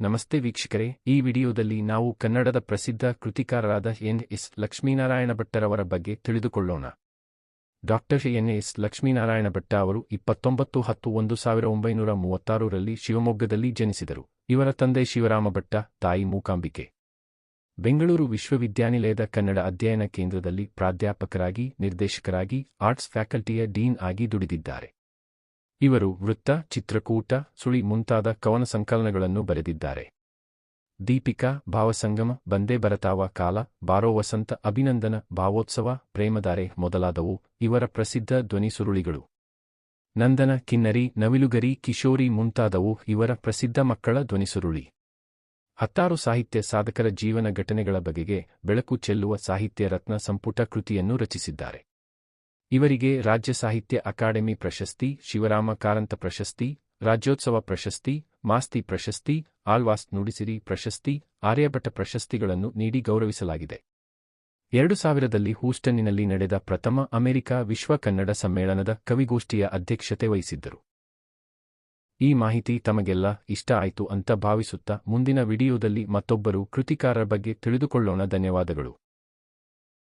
ನಮಸ್ತೆ ವೀಕ್ಷಕರೇ, ಈ ವಿಡಿಯೋದಲ್ಲಿ ನಾವು ಕನ್ನಡದ ಪ್ರಸಿದ್ಧ ಕೃತಿಕಾರರಾದ ಎನ್.ಎಸ್. ಲಕ್ಷ್ಮೀನಾರಾಯಣ ಭಟ್ಟರವರ ಬಗ್ಗೆ ತಿಳಿದುಕೊಳ್ಳೋಣ. ಡಾಕ್ಟರ್ ಎನ್.ಎಸ್. ಲಕ್ಷ್ಮೀನಾರಾಯಣ ಭಟ್ಟ ಅವರು 29/10/1936ರಲ್ಲಿ ಶಿವಮೊಗ್ಗದಲ್ಲಿ ಜನಿಸಿದರು. ಇವರ ತಂದೆ ಶಿವರಾಮ ಭಟ್ಟ, ತಾಯಿ ಮೂಕಾಂಬಿಕೆ. ಬೆಂಗಳೂರು ವಿಶ್ವವಿದ್ಯಾನಿಲಯದ ಕನ್ನಡ ಅಧ್ಯಯನ ಕೇಂದ್ರದಲ್ಲಿ ಪ್ರಾಧ್ಯಾಪಕರಾಗಿ, ನಿರ್ದೇಶಕರಾಗಿ, ಆರ್ಟ್ಸ್ ಫ್ಯಾಕಲ್ಟಿಯ ಡೀನ್ ಆಗಿ ದುಡಿದಿದ್ದಾರೆ. ಇವರು ವೃತ್ತ, ಚಿತ್ರಕೂಟ, ಸುಳಿ ಮುಂತಾದ ಕವನ ಸಂಕಲನಗಳನ್ನು ಬರೆದಿದ್ದಾರೆ. ದೀಪಿಕಾ, ಭಾವಸಂಗಮ, ಬಂದೇ ಬರತಾವ ಕಾಲ, ಬಾರೋ ವಸಂತ, ಅಭಿನಂದನ, ಭಾವೋತ್ಸವ, ಪ್ರೇಮಧಾರೆ ಮೊದಲಾದವು ಇವರ ಪ್ರಸಿದ್ಧ ಧ್ವನಿಸುರುಳಿಗಳು. ನಂದನ, ಕಿನ್ನರಿ, ನವಿಲುಗರಿ, ಕಿಶೋರಿ ಮುಂತಾದವು ಇವರ ಪ್ರಸಿದ್ಧ ಮಕ್ಕಳ ಧ್ವನಿಸುರುಳಿ. ಹತ್ತಾರು ಸಾಹಿತ್ಯ ಸಾಧಕರ ಜೀವನ ಘಟನೆಗಳ ಬಗೆಗೆ ಬೆಳಕು ಚೆಲ್ಲುವ ಸಾಹಿತ್ಯ ರತ್ನ ಸಂಪುಟ ಕೃತಿಯನ್ನು ರಚಿಸಿದ್ದಾರೆ. ಇವರಿಗೆ ರಾಜ್ಯ ಸಾಹಿತ್ಯ ಅಕಾಡೆಮಿ ಪ್ರಶಸ್ತಿ, ಶಿವರಾಮ ಕಾರಂತ ಪ್ರಶಸ್ತಿ, ರಾಜ್ಯೋತ್ಸವ ಪ್ರಶಸ್ತಿ, ಮಾಸ್ತಿ ಪ್ರಶಸ್ತಿ, ಆಳ್ವಾಸ್ ನುಡಿಸಿರಿ ಪ್ರಶಸ್ತಿ, ಆರ್ಯಭಟ ಪ್ರಶಸ್ತಿಗಳನ್ನು ನೀಡಿ ಗೌರವಿಸಲಾಗಿದೆ. 2000ರಲ್ಲಿ ಹೂಸ್ಟನ್ನಿನಲ್ಲಿ ನಡೆದ ಪ್ರಥಮ ಅಮೆರಿಕ ವಿಶ್ವ ಕನ್ನಡ ಸಮ್ಮೇಳನದ ಕವಿಗೋಷ್ಠಿಯ ಅಧ್ಯಕ್ಷತೆ ವಹಿಸಿದ್ದರು. ಈ ಮಾಹಿತಿ ತಮಗೆಲ್ಲ ಇಷ್ಟ ಆಯ್ತು ಅಂತ ಭಾವಿಸುತ್ತಾ ಮುಂದಿನ ವಿಡಿಯೋದಲ್ಲಿ ಮತ್ತೊಬ್ಬರು ಕೃತಿಕಾರರ ಬಗ್ಗೆ ತಿಳಿದುಕೊಳ್ಳೋಣ. ಧನ್ಯವಾದಗಳು.